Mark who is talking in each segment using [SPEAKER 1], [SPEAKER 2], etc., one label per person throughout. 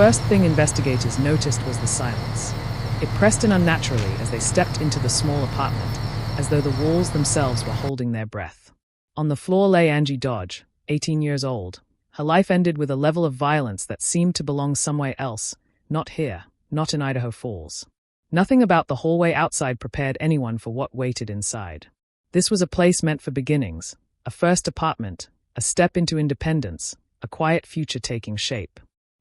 [SPEAKER 1] first thing investigators noticed was the silence. It pressed in unnaturally as they stepped into the small apartment, as though the walls themselves were holding their breath. On the floor lay Angie Dodge, 18 years old. Her life ended with a level of violence that seemed to belong somewhere else, not here, not in Idaho Falls. Nothing about the hallway outside prepared anyone for what waited inside. This was a place meant for beginnings, a first apartment, a step into independence, a quiet future taking shape.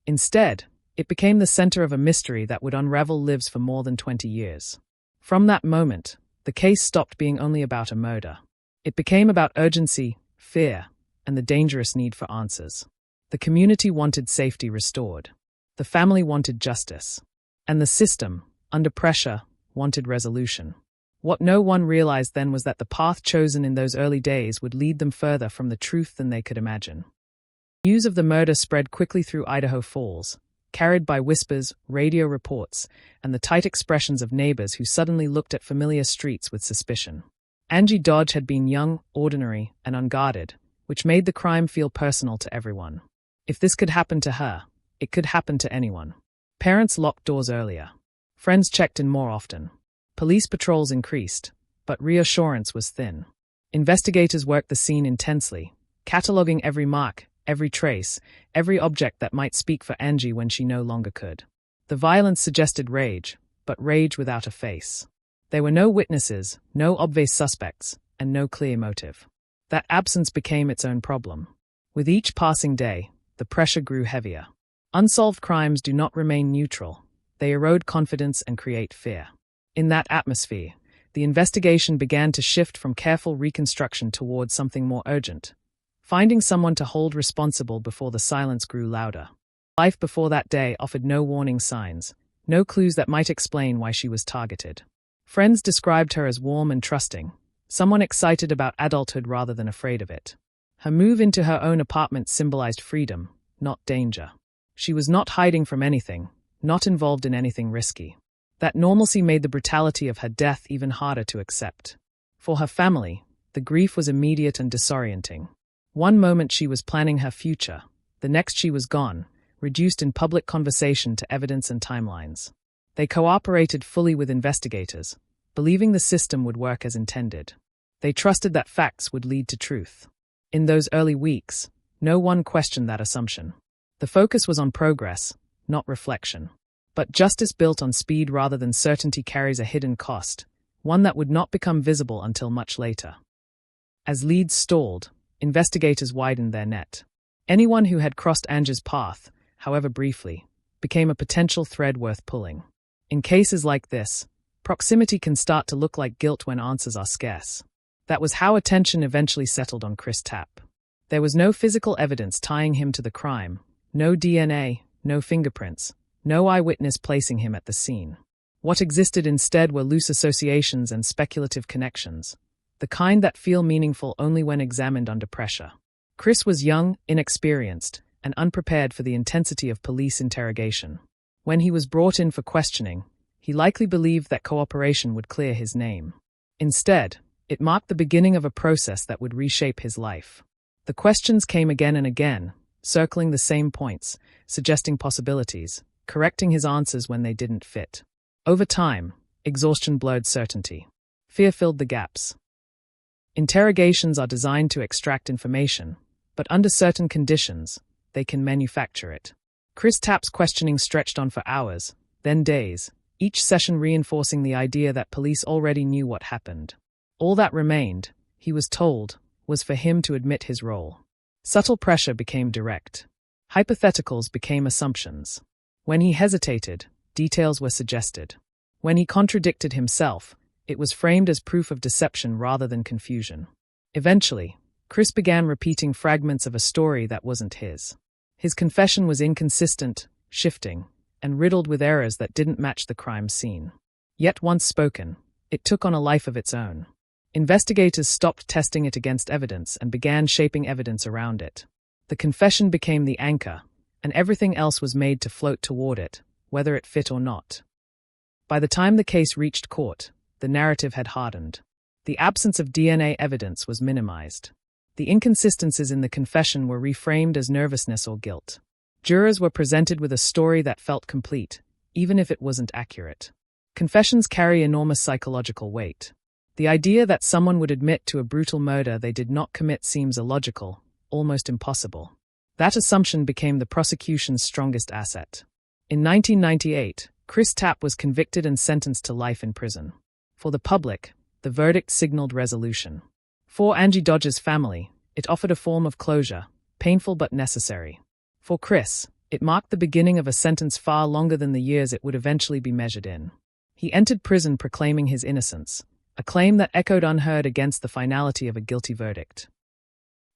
[SPEAKER 1] Instead, it became the center of a mystery that would unravel lives for more than 20 years. From that moment, the case stopped being only about a murder. It became about urgency, fear, and the dangerous need for answers. The community wanted safety restored. The family wanted justice. And the system, under pressure, wanted resolution. What no one realized then was that the path chosen in those early days would lead them further from the truth than they could imagine. News of the murder spread quickly through Idaho Falls, carried by whispers, radio reports, and the tight expressions of neighbors who suddenly looked at familiar streets with suspicion. Angie Dodge had been young, ordinary, and unguarded, which made the crime feel personal to everyone. If this could happen to her, it could happen to anyone. Parents locked doors earlier. Friends checked in more often. Police patrols increased, but reassurance was thin. Investigators worked the scene intensely, cataloging every mark, every trace, every object that might speak for Angie when she no longer could. The violence suggested rage, but rage without a face. There were no witnesses, no obvious suspects, and no clear motive. That absence became its own problem. With each passing day, the pressure grew heavier. Unsolved crimes do not remain neutral. They erode confidence and create fear. In that atmosphere, the investigation began to shift from careful reconstruction towards something more urgent, finding someone to hold responsible before the silence grew louder. Life before that day offered no warning signs, no clues that might explain why she was targeted. Friends described her as warm and trusting, someone excited about adulthood rather than afraid of it. Her move into her own apartment symbolized freedom, not danger. She was not hiding from anything, not involved in anything risky. That normalcy made the brutality of her death even harder to accept. For her family, the grief was immediate and disorienting. One moment she was planning her future, the next she was gone, reduced in public conversation to evidence and timelines. They cooperated fully with investigators, believing the system would work as intended. They trusted that facts would lead to truth. In those early weeks, no one questioned that assumption. The focus was on progress, not reflection. But justice built on speed rather than certainty carries a hidden cost, one that would not become visible until much later. As leads stalled, investigators widened their net. Anyone who had crossed Angie's path, however briefly, became a potential thread worth pulling. In cases like this, proximity can start to look like guilt when answers are scarce. That was how attention eventually settled on Chris Tapp. There was no physical evidence tying him to the crime, no DNA, no fingerprints, no eyewitness placing him at the scene. What existed instead were loose associations and speculative connections, the kind that feel meaningful only when examined under pressure. Chris was young, inexperienced, and unprepared for the intensity of police interrogation. When he was brought in for questioning, he likely believed that cooperation would clear his name. Instead, it marked the beginning of a process that would reshape his life. The questions came again and again, circling the same points, suggesting possibilities, correcting his answers when they didn't fit. Over time, exhaustion blurred certainty. Fear filled the gaps. Interrogations are designed to extract information, but under certain conditions, they can manufacture it. Chris Tapp's questioning stretched on for hours, then days, each session reinforcing the idea that police already knew what happened. All that remained, he was told, was for him to admit his role. Subtle pressure became direct. Hypotheticals became assumptions. When he hesitated, details were suggested. When he contradicted himself, it was framed as proof of deception rather than confusion. Eventually, Chris began repeating fragments of a story that wasn't his. His confession was inconsistent, shifting, and riddled with errors that didn't match the crime scene. Yet once spoken, it took on a life of its own. Investigators stopped testing it against evidence and began shaping evidence around it. The confession became the anchor, and everything else was made to float toward it, whether it fit or not. By the time the case reached court, the narrative had hardened. The absence of DNA evidence was minimized. The inconsistencies in the confession were reframed as nervousness or guilt. Jurors were presented with a story that felt complete, even if it wasn't accurate. Confessions carry enormous psychological weight. The idea that someone would admit to a brutal murder they did not commit seems illogical, almost impossible. That assumption became the prosecution's strongest asset. In 1998, Chris Tapp was convicted and sentenced to life in prison. For the public, the verdict signaled resolution. For Angie Dodge's family, it offered a form of closure, painful but necessary. For Chris, it marked the beginning of a sentence far longer than the years it would eventually be measured in. He entered prison proclaiming his innocence, a claim that echoed unheard against the finality of a guilty verdict.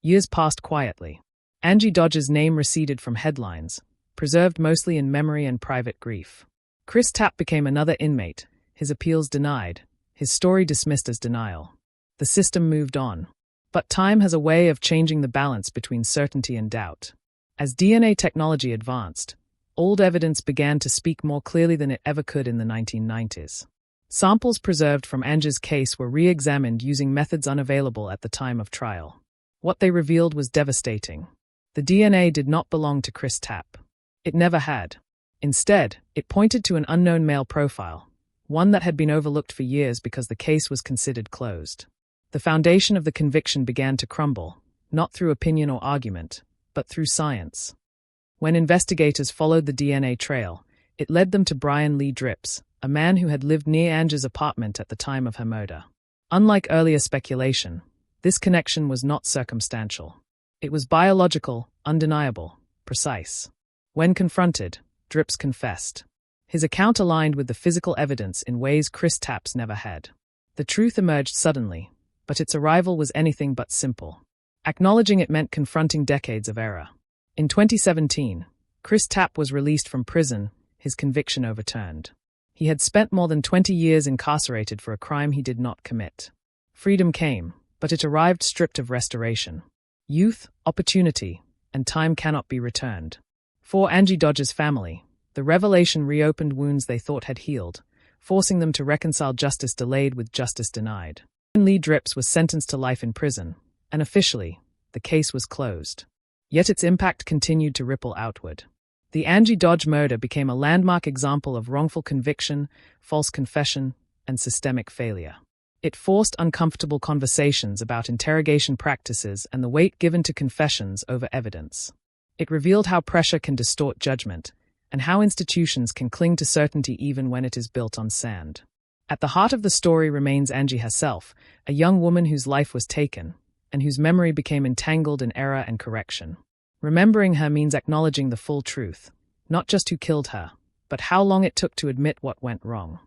[SPEAKER 1] Years passed quietly. Angie Dodge's name receded from headlines, preserved mostly in memory and private grief. Chris Tapp became another inmate, his appeals denied, his story dismissed as denial. The system moved on. But time has a way of changing the balance between certainty and doubt. As DNA technology advanced, old evidence began to speak more clearly than it ever could in the 1990s. Samples preserved from Angie's case were re-examined using methods unavailable at the time of trial. What they revealed was devastating. The DNA did not belong to Chris Tapp. It never had. Instead, it pointed to an unknown male profile, one that had been overlooked for years because the case was considered closed. The foundation of the conviction began to crumble, not through opinion or argument, but through science. When investigators followed the DNA trail, it led them to Brian Lee Dripps, a man who had lived near Angie's apartment at the time of her murder. Unlike earlier speculation, this connection was not circumstantial. It was biological, undeniable, precise. When confronted, Dripps confessed. His account aligned with the physical evidence in ways Chris Tapp's never had. The truth emerged suddenly, but its arrival was anything but simple. Acknowledging it meant confronting decades of error. In 2017, Chris Tapp was released from prison, his conviction overturned. He had spent more than 20 years incarcerated for a crime he did not commit. Freedom came, but it arrived stripped of restoration. Youth, opportunity, and time cannot be returned. For Angie Dodge's family, the revelation reopened wounds they thought had healed, forcing them to reconcile justice delayed with justice denied. Lee Dripps was sentenced to life in prison, and officially, the case was closed. Yet its impact continued to ripple outward. The Angie Dodge murder became a landmark example of wrongful conviction, false confession, and systemic failure. It forced uncomfortable conversations about interrogation practices and the weight given to confessions over evidence. It revealed how pressure can distort judgment, and how institutions can cling to certainty even when it is built on sand. At the heart of the story remains Angie herself, a young woman whose life was taken, and whose memory became entangled in error and correction. Remembering her means acknowledging the full truth, not just who killed her, but how long it took to admit what went wrong.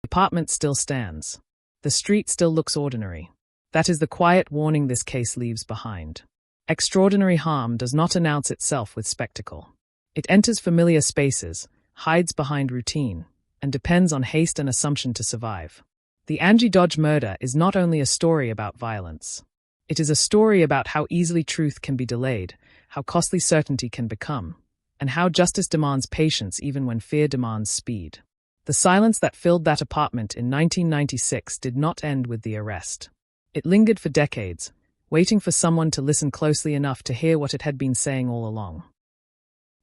[SPEAKER 1] The apartment still stands. The street still looks ordinary. That is the quiet warning this case leaves behind. Extraordinary harm does not announce itself with spectacle. It enters familiar spaces, hides behind routine, and depends on haste and assumption to survive. The Angie Dodge murder is not only a story about violence. It is a story about how easily truth can be delayed, how costly certainty can become, and how justice demands patience even when fear demands speed. The silence that filled that apartment in 1996 did not end with the arrest. It lingered for decades, waiting for someone to listen closely enough to hear what it had been saying all along.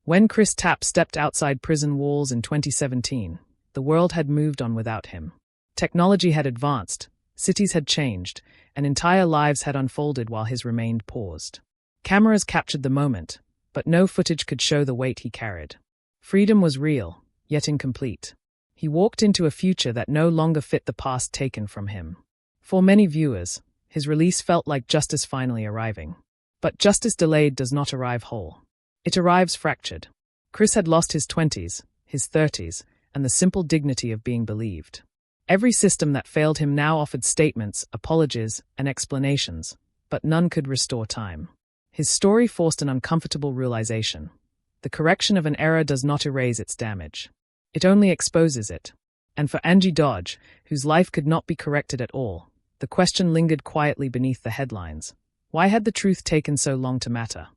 [SPEAKER 1] When Chris Tapp stepped outside prison walls in 2017, the world had moved on without him. Technology had advanced, cities had changed, and entire lives had unfolded while his remained paused. Cameras captured the moment, but no footage could show the weight he carried. Freedom was real, yet incomplete. He walked into a future that no longer fit the past taken from him. For many viewers, his release felt like justice finally arriving. But justice delayed does not arrive whole. It arrives fractured. Chris had lost his 20s, his 30s, and the simple dignity of being believed. Every system that failed him now offered statements, apologies, and explanations, but none could restore time. His story forced an uncomfortable realization. The correction of an error does not erase its damage. It only exposes it. And for Angie Dodge, whose life could not be corrected at all, the question lingered quietly beneath the headlines. Why had the truth taken so long to matter?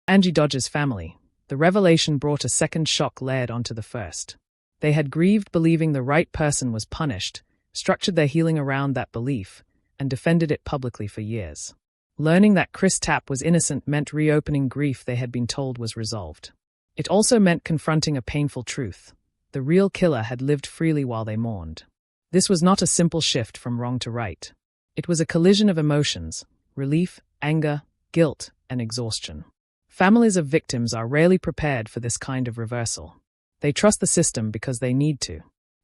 [SPEAKER 1] Angie Dodge's family, the revelation brought a second shock layered onto the first. They had grieved believing the right person was punished, structured their healing around that belief, and defended it publicly for years. Learning that Chris Tapp was innocent meant reopening grief they had been told was resolved. It also meant confronting a painful truth. The real killer had lived freely while they mourned. This was not a simple shift from wrong to right. It was a collision of emotions: relief, anger, guilt, and exhaustion. Families of victims are rarely prepared for this kind of reversal. They trust the system because they need to.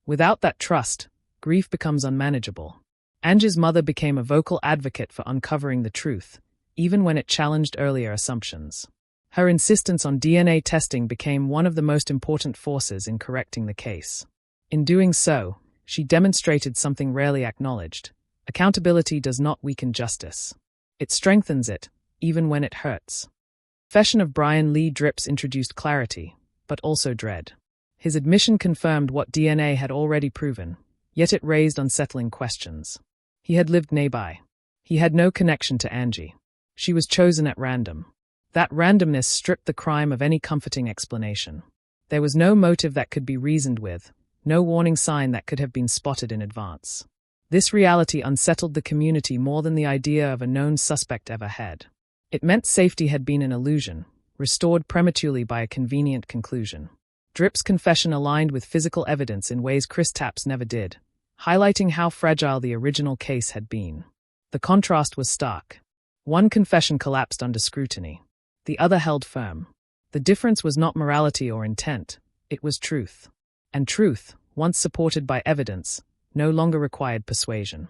[SPEAKER 1] Without that trust, grief becomes unmanageable. Angie's mother became a vocal advocate for uncovering the truth, even when it challenged earlier assumptions. Her insistence on DNA testing became one of the most important forces in correcting the case. In doing so, she demonstrated something rarely acknowledged: accountability does not weaken justice. It strengthens it, even when it hurts. The confession of Brian Lee Dripps introduced clarity, but also dread. His admission confirmed what DNA had already proven, yet it raised unsettling questions. He had lived nearby. He had no connection to Angie. She was chosen at random. That randomness stripped the crime of any comforting explanation. There was no motive that could be reasoned with, no warning sign that could have been spotted in advance. This reality unsettled the community more than the idea of a known suspect ever had. It meant safety had been an illusion, restored prematurely by a convenient conclusion. Dripps' confession aligned with physical evidence in ways Chris Tapps never did, highlighting how fragile the original case had been. The contrast was stark. One confession collapsed under scrutiny. The other held firm. The difference was not morality or intent, it was truth. And truth, once supported by evidence, no longer required persuasion.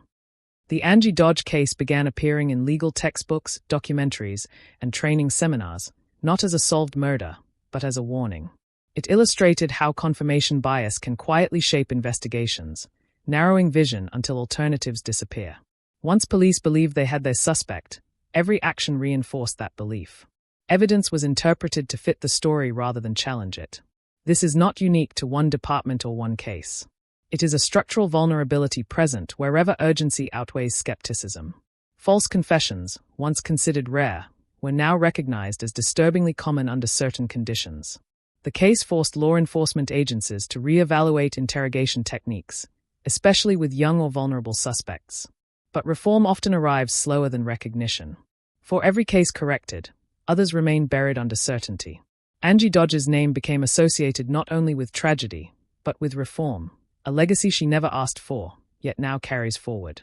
[SPEAKER 1] The Angie Dodge case began appearing in legal textbooks, documentaries, and training seminars, not as a solved murder, but as a warning. It illustrated how confirmation bias can quietly shape investigations, narrowing vision until alternatives disappear. Once police believed they had their suspect, every action reinforced that belief. Evidence was interpreted to fit the story rather than challenge it. This is not unique to one department or one case. It is a structural vulnerability present wherever urgency outweighs skepticism. False confessions, once considered rare, were now recognized as disturbingly common under certain conditions. The case forced law enforcement agencies to re-evaluate interrogation techniques, especially with young or vulnerable suspects. But reform often arrives slower than recognition. For every case corrected, others remain buried under certainty. Angie Dodge's name became associated not only with tragedy, but with reform, a legacy she never asked for, yet now carries forward.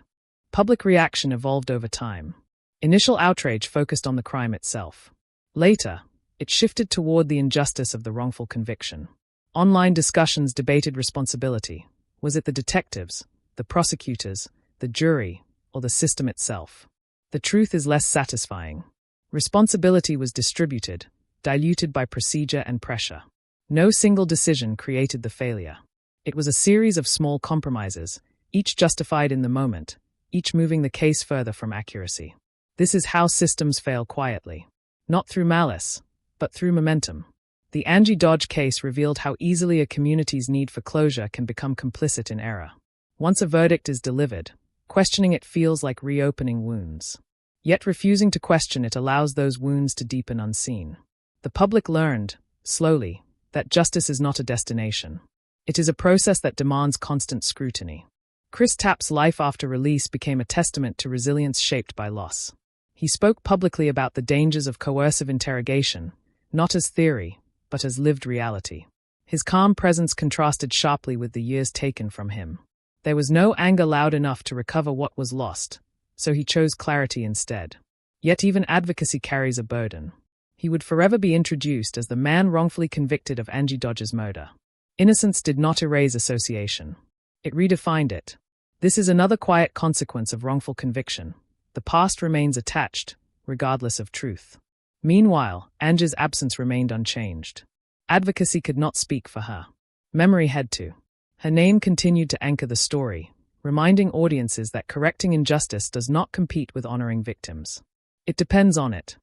[SPEAKER 1] Public reaction evolved over time. Initial outrage focused on the crime itself. Later, it shifted toward the injustice of the wrongful conviction. Online discussions debated responsibility. Was it the detectives, the prosecutors, the jury, or the system itself? The truth is less satisfying. Responsibility was distributed, diluted by procedure and pressure. No single decision created the failure. It was a series of small compromises, each justified in the moment, each moving the case further from accuracy. This is how systems fail quietly. Not through malice, but through momentum. The Angie Dodge case revealed how easily a community's need for closure can become complicit in error. Once a verdict is delivered, questioning it feels like reopening wounds. Yet refusing to question it allows those wounds to deepen unseen. The public learned, slowly, that justice is not a destination. It is a process that demands constant scrutiny. Chris Tapps' life after release became a testament to resilience shaped by loss. He spoke publicly about the dangers of coercive interrogation, not as theory, but as lived reality. His calm presence contrasted sharply with the years taken from him. There was no anger loud enough to recover what was lost, so he chose clarity instead. Yet even advocacy carries a burden. He would forever be introduced as the man wrongfully convicted of Angie Dodge's murder. Innocence did not erase association. It redefined it. This is another quiet consequence of wrongful conviction. The past remains attached, regardless of truth. Meanwhile, Angie's absence remained unchanged. Advocacy could not speak for her. Memory had to. Her name continued to anchor the story, reminding audiences that correcting injustice does not compete with honoring victims. It depends on it.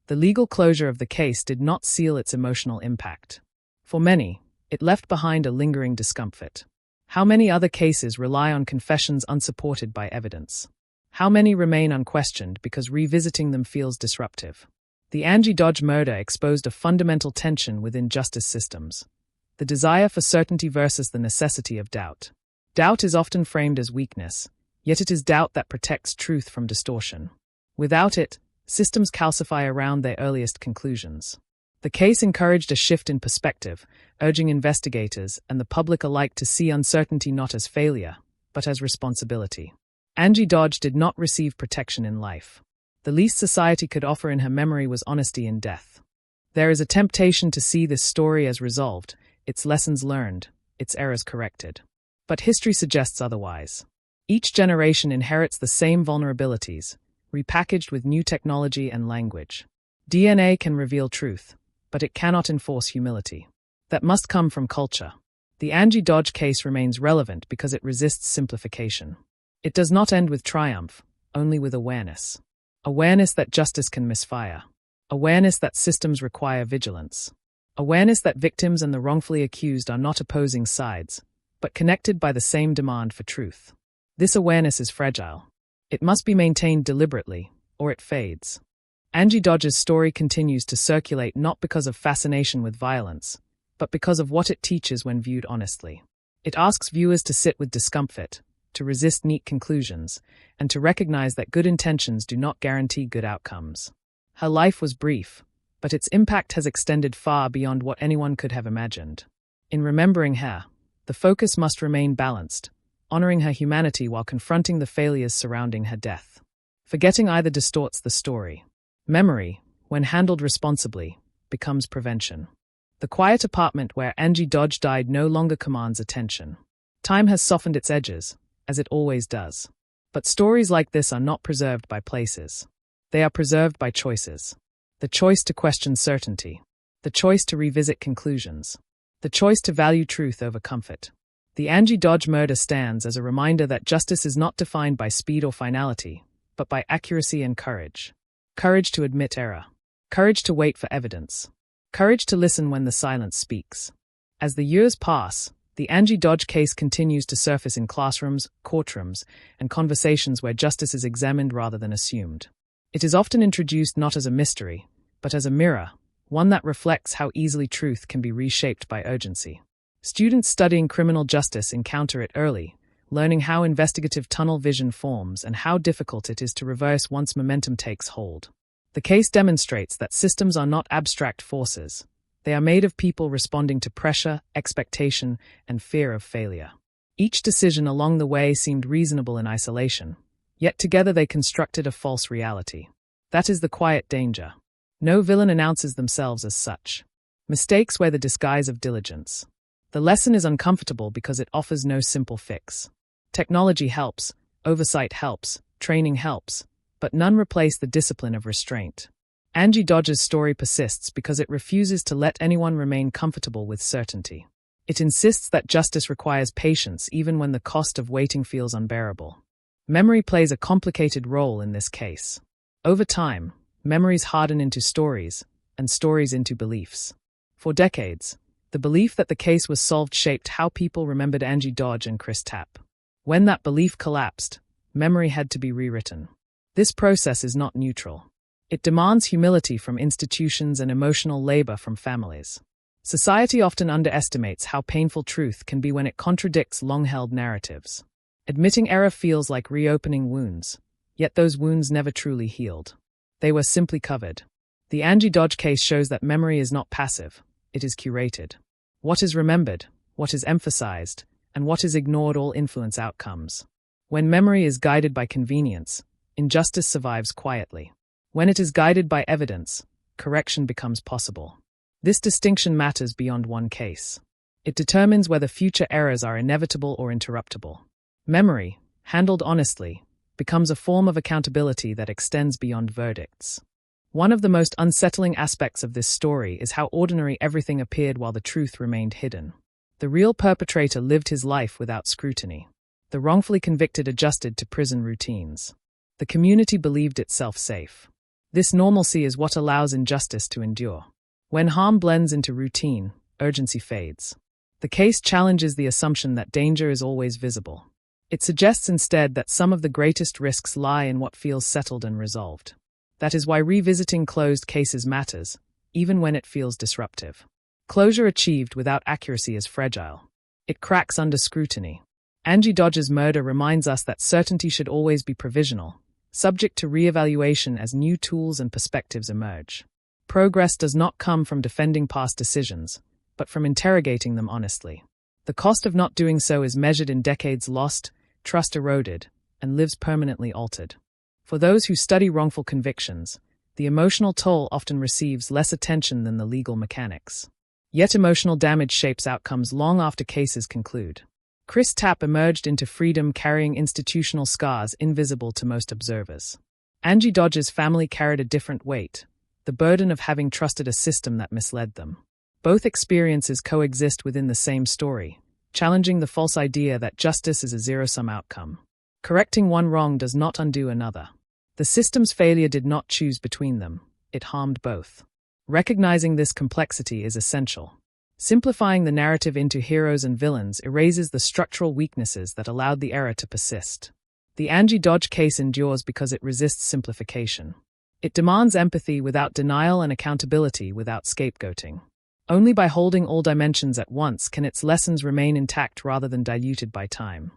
[SPEAKER 1] The legal closure of the case did not seal its emotional impact. For many, it left behind a lingering discomfort. How many other cases rely on confessions unsupported by evidence? How many remain unquestioned because revisiting them feels disruptive? The Angie Dodge murder exposed a fundamental tension within justice systems: the desire for certainty versus the necessity of doubt. Doubt is often framed as weakness, yet it is doubt that protects truth from distortion. Without it, systems calcify around their earliest conclusions. The case encouraged a shift in perspective, urging investigators and the public alike to see uncertainty not as failure, but as responsibility. Angie Dodge did not receive protection in life. The least society could offer in her memory was honesty in death. There is a temptation to see this story as resolved, its lessons learned, its errors corrected. But history suggests otherwise. Each generation inherits the same vulnerabilities, repackaged with new technology and language. DNA can reveal truth, but it cannot enforce humility. That must come from culture. The Angie Dodge case remains relevant because it resists simplification. It does not end with triumph, only with awareness. Awareness that justice can misfire. Awareness that systems require vigilance. Awareness that victims and the wrongfully accused are not opposing sides, but connected by the same demand for truth. This awareness is fragile. It must be maintained deliberately, or it fades. Angie Dodge's story continues to circulate not because of fascination with violence, but because of what it teaches when viewed honestly. It asks viewers to sit with discomfort, to resist neat conclusions, and to recognize that good intentions do not guarantee good outcomes. Her life was brief, but its impact has extended far beyond what anyone could have imagined. In remembering her, the focus must remain balanced, honoring her humanity while confronting the failures surrounding her death. Forgetting either distorts the story. Memory, when handled responsibly, becomes prevention. The quiet apartment where Angie Dodge died no longer commands attention. Time has softened its edges, as it always does. But stories like this are not preserved by places. They are preserved by choices. The choice to question certainty. The choice to revisit conclusions. The choice to value truth over comfort. The Angie Dodge murder stands as a reminder that justice is not defined by speed or finality, but by accuracy and courage. Courage to admit error. Courage to wait for evidence. Courage to listen when the silence speaks. As the years pass, the Angie Dodge case continues to surface in classrooms, courtrooms, and conversations where justice is examined rather than assumed. It is often introduced not as a mystery, but as a mirror, one that reflects how easily truth can be reshaped by urgency. Students studying criminal justice encounter it early, learning how investigative tunnel vision forms and how difficult it is to reverse once momentum takes hold. The case demonstrates that systems are not abstract forces. They are made of people responding to pressure, expectation, and fear of failure. Each decision along the way seemed reasonable in isolation, yet together they constructed a false reality. That is the quiet danger. No villain announces themselves as such. Mistakes wear the disguise of diligence. The lesson is uncomfortable because it offers no simple fix. Technology helps, oversight helps, training helps, but none replace the discipline of restraint. Angie Dodge's story persists because it refuses to let anyone remain comfortable with certainty. It insists that justice requires patience even when the cost of waiting feels unbearable. Memory plays a complicated role in this case. Over time, memories harden into stories, and stories into beliefs. For decades, the belief that the case was solved shaped how people remembered Angie Dodge and Chris Tapp. When that belief collapsed, memory had to be rewritten. This process is not neutral. It demands humility from institutions and emotional labor from families. Society often underestimates how painful truth can be when it contradicts long-held narratives. Admitting error feels like reopening wounds, yet those wounds never truly healed. They were simply covered. The Angie Dodge case shows that memory is not passive, it is curated. What is remembered, what is emphasized, and what is ignored all influence outcomes. When memory is guided by convenience, injustice survives quietly. When it is guided by evidence, correction becomes possible. This distinction matters beyond one case. It determines whether future errors are inevitable or interruptible. Memory, handled honestly, becomes a form of accountability that extends beyond verdicts. One of the most unsettling aspects of this story is how ordinary everything appeared while the truth remained hidden. The real perpetrator lived his life without scrutiny. The wrongfully convicted adjusted to prison routines. The community believed itself safe. This normalcy is what allows injustice to endure. When harm blends into routine, urgency fades. The case challenges the assumption that danger is always visible. It suggests instead that some of the greatest risks lie in what feels settled and resolved. That is why revisiting closed cases matters, even when it feels disruptive. Closure achieved without accuracy is fragile. It cracks under scrutiny. Angie Dodge's murder reminds us that certainty should always be provisional, subject to re-evaluation as new tools and perspectives emerge. Progress does not come from defending past decisions, but from interrogating them honestly. The cost of not doing so is measured in decades lost, trust eroded, and lives permanently altered. For those who study wrongful convictions, the emotional toll often receives less attention than the legal mechanics. Yet emotional damage shapes outcomes long after cases conclude. Chris Tapp emerged into freedom carrying institutional scars invisible to most observers. Angie Dodge's family carried a different weight, the burden of having trusted a system that misled them. Both experiences coexist within the same story, challenging the false idea that justice is a zero-sum outcome. Correcting one wrong does not undo another. The system's failure did not choose between them, it harmed both. Recognizing this complexity is essential. Simplifying the narrative into heroes and villains erases the structural weaknesses that allowed the error to persist. The Angie Dodge case endures because it resists simplification. It demands empathy without denial and accountability without scapegoating. Only by holding all dimensions at once can its lessons remain intact rather than diluted by time.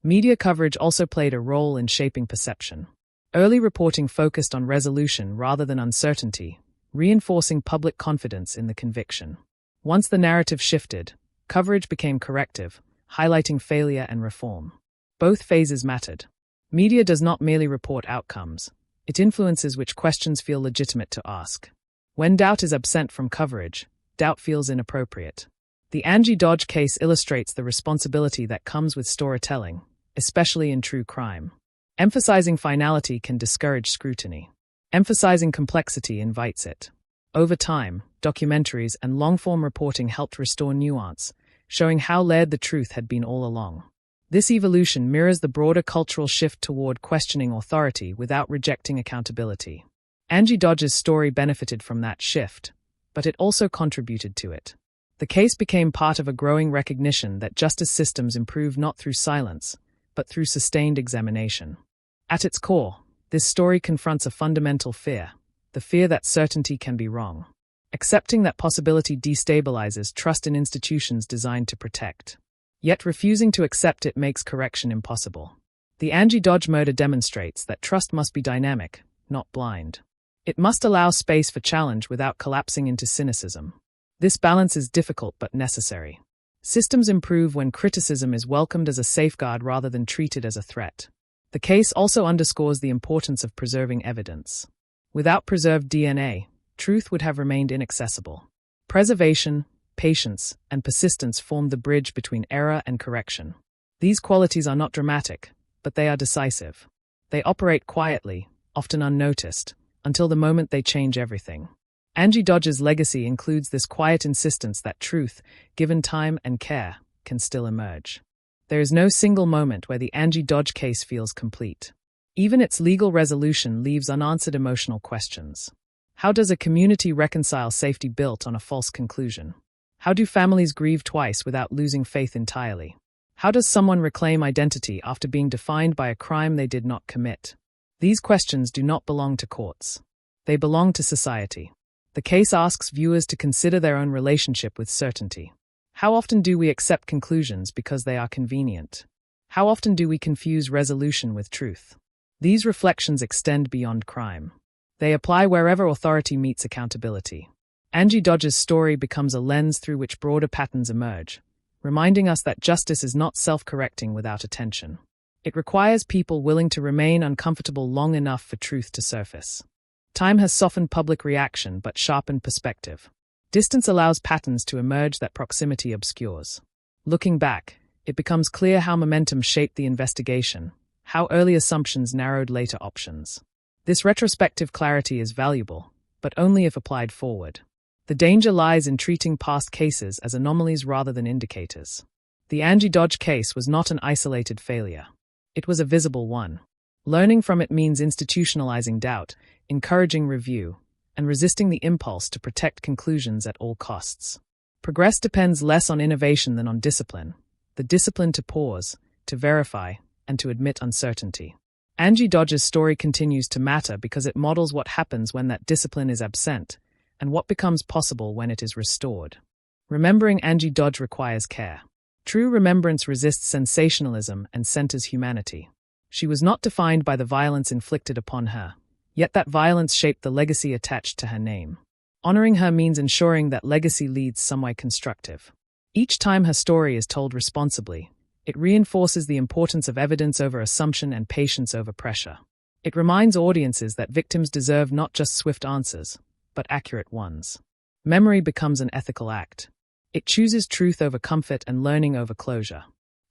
[SPEAKER 1] Media coverage also played a role in shaping perception. Early reporting focused on resolution rather than uncertainty, reinforcing public confidence in the conviction. Once the narrative shifted, coverage became corrective, highlighting failure and reform. Both phases mattered. Media does not merely report outcomes, it influences which questions feel legitimate to ask. When doubt is absent from coverage, doubt feels inappropriate. The Angie Dodge case illustrates the responsibility that comes with storytelling, especially in true crime. Emphasizing finality can discourage scrutiny. Emphasizing complexity invites it. Over time, documentaries and long-form reporting helped restore nuance, showing how layered the truth had been all along. This evolution mirrors the broader cultural shift toward questioning authority without rejecting accountability. Angie Dodge's story benefited from that shift, but it also contributed to it. The case became part of a growing recognition that justice systems improve not through silence, but through sustained examination. At its core, this story confronts a fundamental fear, the fear that certainty can be wrong. Accepting that possibility destabilizes trust in institutions designed to protect. Yet refusing to accept it makes correction impossible. The Angie Dodge murder demonstrates that trust must be dynamic, not blind. It must allow space for challenge without collapsing into cynicism. This balance is difficult but necessary. Systems improve when criticism is welcomed as a safeguard rather than treated as a threat. The case also underscores the importance of preserving evidence. Without preserved DNA, truth would have remained inaccessible. Preservation, patience, and persistence form the bridge between error and correction. These qualities are not dramatic, but they are decisive. They operate quietly, often unnoticed, until the moment they change everything. Angie Dodge's legacy includes this quiet insistence that truth, given time and care, can still emerge. There is no single moment where the Angie Dodge case feels complete. Even its legal resolution leaves unanswered emotional questions. How does a community reconcile safety built on a false conclusion? How do families grieve twice without losing faith entirely? How does someone reclaim identity after being defined by a crime they did not commit? These questions do not belong to courts. They belong to society. The case asks viewers to consider their own relationship with certainty. How often do we accept conclusions because they are convenient? How often do we confuse resolution with truth? These reflections extend beyond crime. They apply wherever authority meets accountability. Angie Dodge's story becomes a lens through which broader patterns emerge, reminding us that justice is not self-correcting without attention. It requires people willing to remain uncomfortable long enough for truth to surface. Time has softened public reaction but sharpened perspective. Distance allows patterns to emerge that proximity obscures. Looking back, it becomes clear how momentum shaped the investigation, how early assumptions narrowed later options. This retrospective clarity is valuable, but only if applied forward. The danger lies in treating past cases as anomalies rather than indicators. The Angie Dodge case was not an isolated failure. It was a visible one. Learning from it means institutionalizing doubt, encouraging review, and resisting the impulse to protect conclusions at all costs. Progress depends less on innovation than on discipline, the discipline to pause, to verify, and to admit uncertainty. Angie Dodge's story continues to matter because it models what happens when that discipline is absent, and what becomes possible when it is restored. Remembering Angie Dodge requires care. True remembrance resists sensationalism and centers humanity. She was not defined by the violence inflicted upon her, yet that violence shaped the legacy attached to her name. Honoring her means ensuring that legacy leads somewhere constructive. Each time her story is told responsibly, it reinforces the importance of evidence over assumption and patience over pressure. It reminds audiences that victims deserve not just swift answers, but accurate ones. Memory becomes an ethical act. It chooses truth over comfort and learning over closure.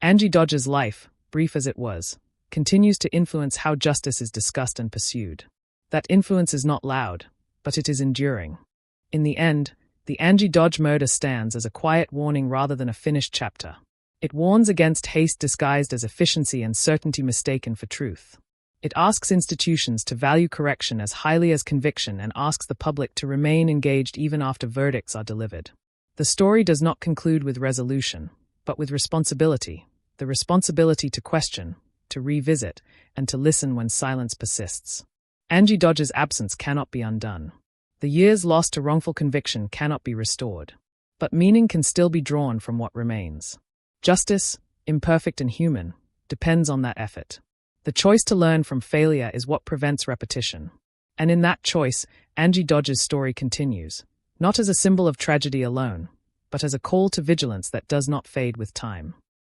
[SPEAKER 1] Angie Dodge's life, brief as it was, continues to influence how justice is discussed and pursued. That influence is not loud, but it is enduring. In the end, the Angie Dodge murder stands as a quiet warning rather than a finished chapter. It warns against haste disguised as efficiency and certainty mistaken for truth. It asks institutions to value correction as highly as conviction and asks the public to remain engaged even after verdicts are delivered. The story does not conclude with resolution, but with responsibility, the responsibility to question, to revisit, and to listen when silence persists. Angie Dodge's absence cannot be undone. The years lost to wrongful conviction cannot be restored, but meaning can still be drawn from what remains. Justice, imperfect and human, depends on that effort. The choice to learn from failure is what prevents repetition. And in that choice, Angie Dodge's story continues, not as a symbol of tragedy alone, but as a call to vigilance that does not fade with time.